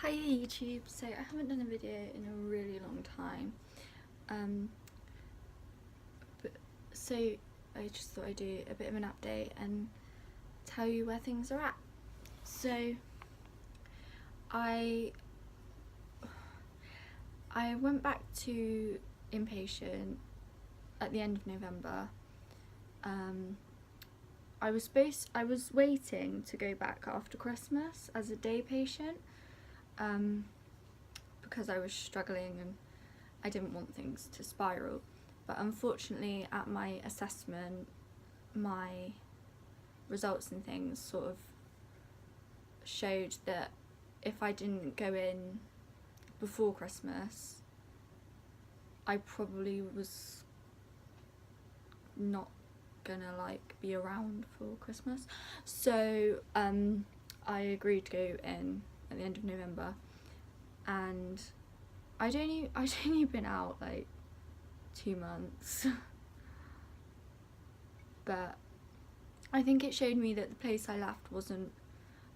Hi YouTube, so I haven't done a video in a really long time, but so I just thought I'd do a bit of an update and tell you where things are at. So I went back to inpatient at the end of November. I was waiting to go back after Christmas as a day patient, because I was struggling and I didn't want things to spiral. But unfortunately at my assessment, my results and things sort of showed that if I didn't go in before Christmas, I probably was not gonna be around for Christmas. So I agreed to go in at the end of November, and I'd only been out 2 months. But I think it showed me that the place I left wasn't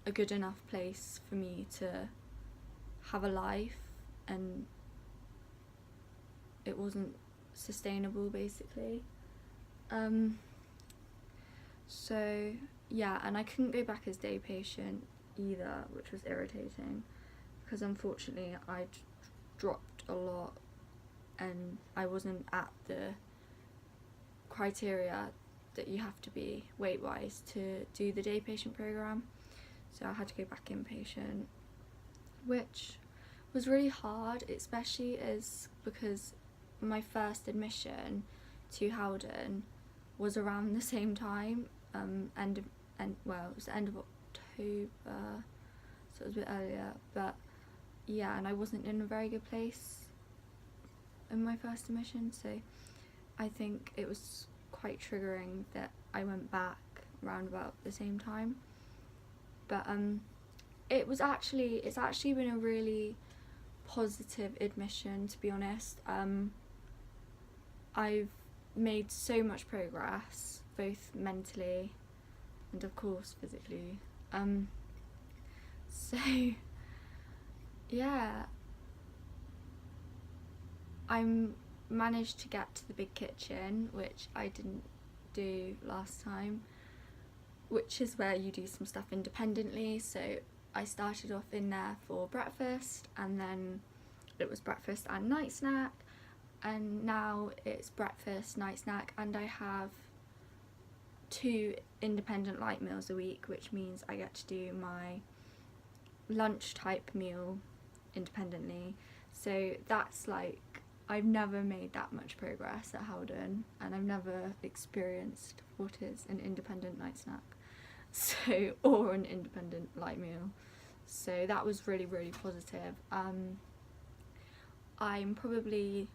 a good enough place for me to have a life, and it wasn't sustainable basically. So yeah, and I couldn't go back as day patient either, which was irritating because unfortunately I'd dropped a lot and I wasn't at the criteria that you have to be weight wise to do the day patient program, so I had to go back inpatient, which was really hard, especially because my first admission to Howden was around the same time, it was the end of October, so it was a bit earlier. But yeah, and I wasn't in a very good place in my first admission, so I think it was quite triggering that I went back around about the same time. But it's actually been a really positive admission, to be honest. I've made so much progress, both mentally and of course physically. So yeah, I'm managed to get to the big kitchen, which I didn't do last time, which is where you do some stuff independently. So I started off in there for breakfast, and then it was breakfast and night snack, and now it's breakfast, night snack, and I have 2 independent light meals a week, which means I get to do my lunch type meal independently. So that's I've never made that much progress at Howden, and I've never experienced what is an independent night snack, so, or an independent light meal. So that was really, really positive. I'm probably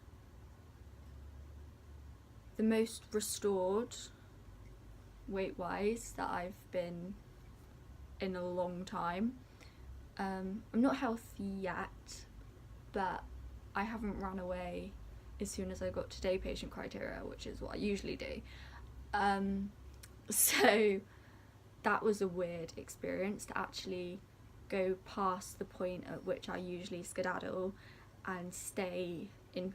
the most restored weight wise that I've been in a long time. I'm not healthy yet, but I haven't run away as soon as I got to day patient criteria, which is what I usually do. So that was a weird experience to actually go past the point at which I usually skedaddle and stay in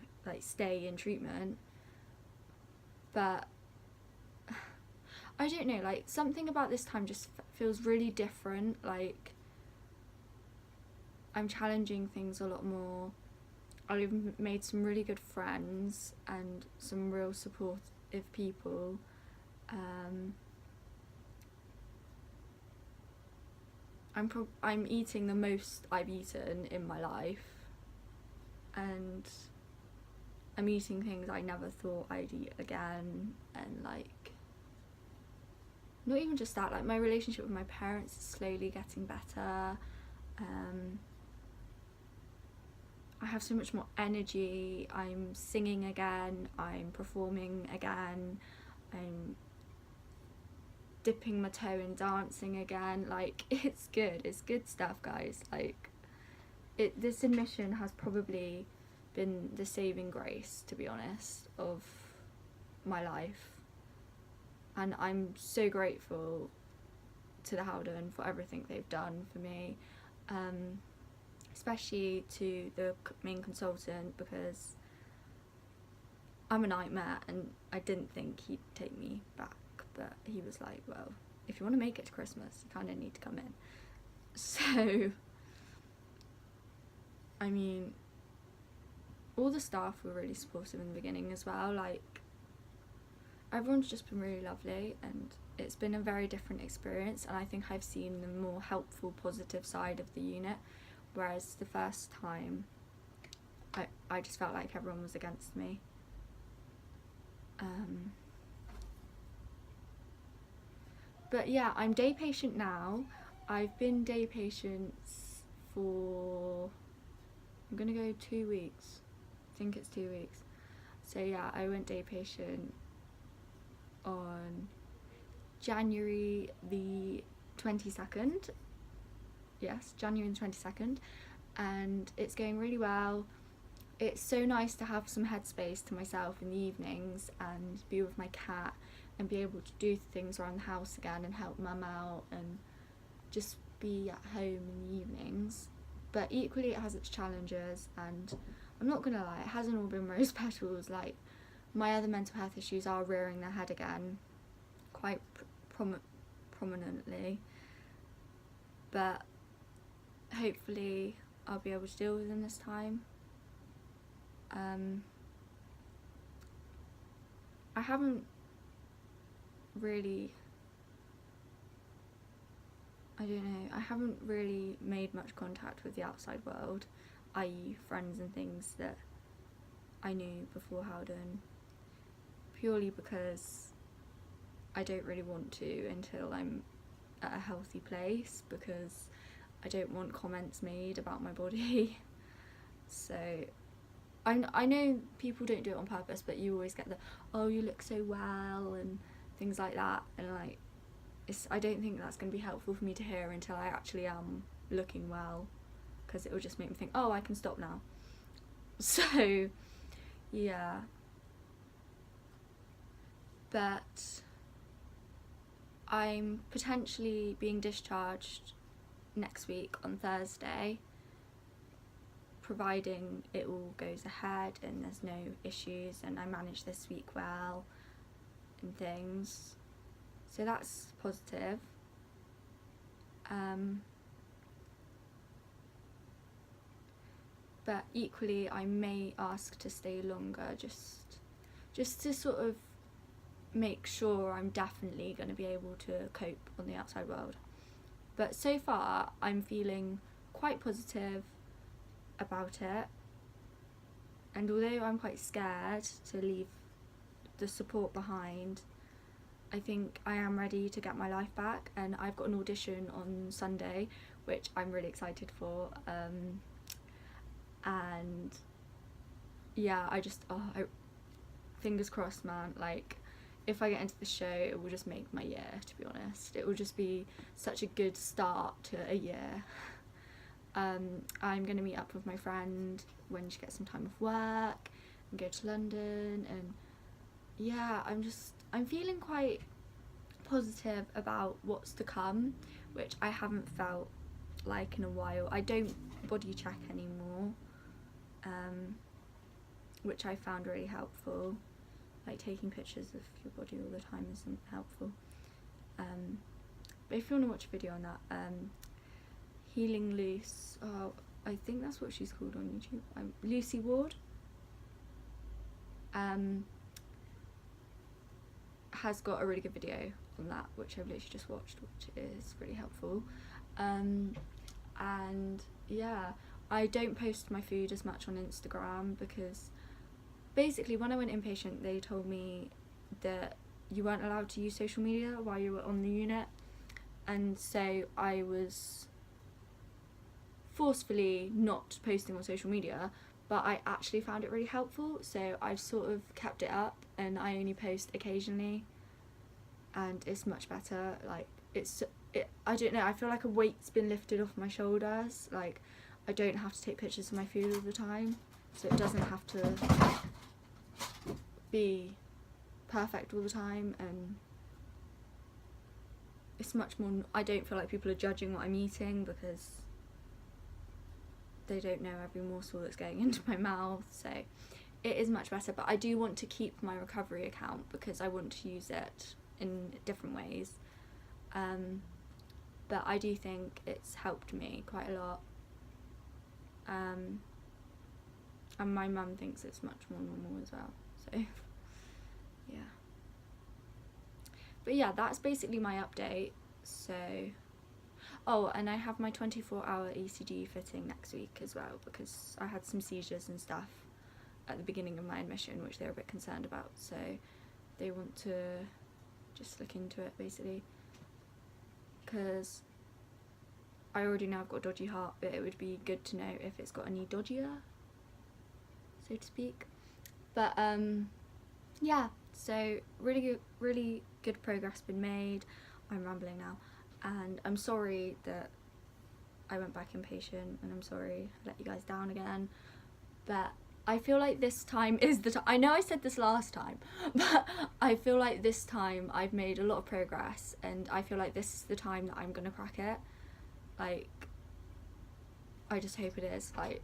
treatment. But I don't know, something about this time just feels really different. I'm challenging things a lot more. I've made some really good friends and some real supportive people. I'm eating the most I've eaten in my life, and I'm eating things I never thought I'd eat again, and not even just that, my relationship with my parents is slowly getting better. I have so much more energy, I'm singing again, I'm performing again, I'm dipping my toe in dancing again. It's good stuff, guys. This admission has probably been the saving grace, to be honest, of my life, and I'm so grateful to the Howden for everything they've done for me. especially to the main consultant, because I'm a nightmare and I didn't think he'd take me back, but he was like, well, if you want to make it to Christmas, you kind of need to come in. So, I mean, all the staff were really supportive in the beginning as well. Like, everyone's just been really lovely, and it's been a very different experience, and I think I've seen the more helpful, positive side of the unit, whereas the first time I just felt like everyone was against me. But yeah, I'm day patient now. I've been day patient for, I'm gonna go 2 weeks. I think it's 2 weeks. So yeah, I went day patient on January the 22nd. Yes, January the 22nd. And it's going really well. It's so nice to have some headspace to myself in the evenings and be with my cat and be able to do things around the house again and help mum out and just be at home in the evenings. But equally it has its challenges, and I'm not gonna lie, it hasn't all been rose petals. Like, my other mental health issues are rearing their head again quite prominently, but hopefully I'll be able to deal with them this time. I haven't really, I don't know, I haven't really made much contact with the outside world, i.e. friends and things that I knew before Howden, purely because I don't really want to until I'm at a healthy place, because I don't want comments made about my body. So I know people don't do it on purpose, but you always get the, oh, you look so well and things like that, and like, I don't think that's going to be helpful for me to hear until I actually am looking well, because it will just make me think, oh, I can stop now. So yeah, but I'm potentially being discharged next week on Thursday, providing it all goes ahead and there's no issues and I manage this week well and things. So that's positive. But equally I may ask to stay longer, just to sort of make sure I'm definitely going to be able to cope on the outside world. But so far I'm feeling quite positive about it, and although I'm quite scared to leave the support behind, I think I am ready to get my life back, and I've got an audition on Sunday which I'm really excited for, and yeah, fingers crossed, man. Like, if I get into the show, it will just make my year, to be honest. It will just be such a good start to a year. I'm going to meet up with my friend when she gets some time off work and go to London, and yeah, I'm feeling quite positive about what's to come, which I haven't felt like in a while. I don't body check anymore, which I found really helpful. Like, taking pictures of your body all the time isn't helpful. But if you want to watch a video on that, Healing Loose, I think that's what she's called on YouTube, Lucy Ward, has got a really good video on that, which I've literally just watched, which is really helpful. And yeah, I don't post my food as much on Instagram, because basically when I went inpatient they told me that you weren't allowed to use social media while you were on the unit, and so I was forcefully not posting on social media, but I actually found it really helpful, so I've sort of kept it up and I only post occasionally, and it's much better. Like, I don't know, I feel like a weight's been lifted off my shoulders. Like, I don't have to take pictures of my food all the time, so it doesn't have to be perfect all the time, and it's much more, I don't feel like people are judging what I'm eating, because they don't know every morsel that's going into my mouth, so it is much better. But I do want to keep my recovery account because I want to use it in different ways. But I do think it's helped me quite a lot. And my mum thinks it's much more normal as well, so yeah. But yeah, that's basically my update. So, oh, and I have my 24-hour ECG fitting next week as well, because I had some seizures and stuff at the beginning of my admission, which they were a bit concerned about, so they want to just look into it, basically, because I already know I've got a dodgy heart, but it would be good to know if it's got any dodgier, so to speak. But yeah, so really good progress been made. I'm rambling now, and I'm sorry that I went back impatient, and I'm sorry I let you guys down again, but I feel like this time is the time. I know I said this last time, but I feel like this time I've made a lot of progress, and I feel like this is the time that I'm gonna crack it. Like, I just hope it is. Like,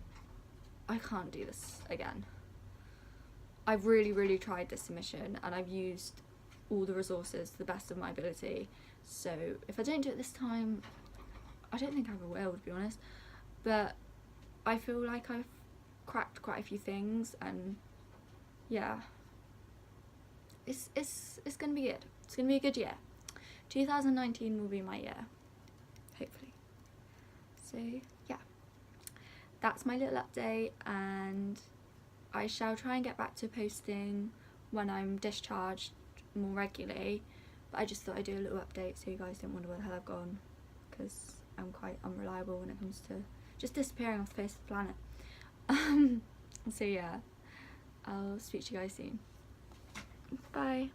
I can't do this again. I've really tried this submission, and I've used all the resources to the best of my ability, so if I don't do it this time, I don't think I ever will, to be honest. But I feel like I've cracked quite a few things, and yeah, it's gonna be good. It's gonna be a good year. 2019 will be my year, hopefully. So yeah, that's my little update, and I shall try and get back to posting when I'm discharged more regularly, but I just thought I'd do a little update so you guys don't wonder where the hell I've gone, because I'm quite unreliable when it comes to just disappearing off the face of the planet. So yeah, I'll speak to you guys soon. Bye.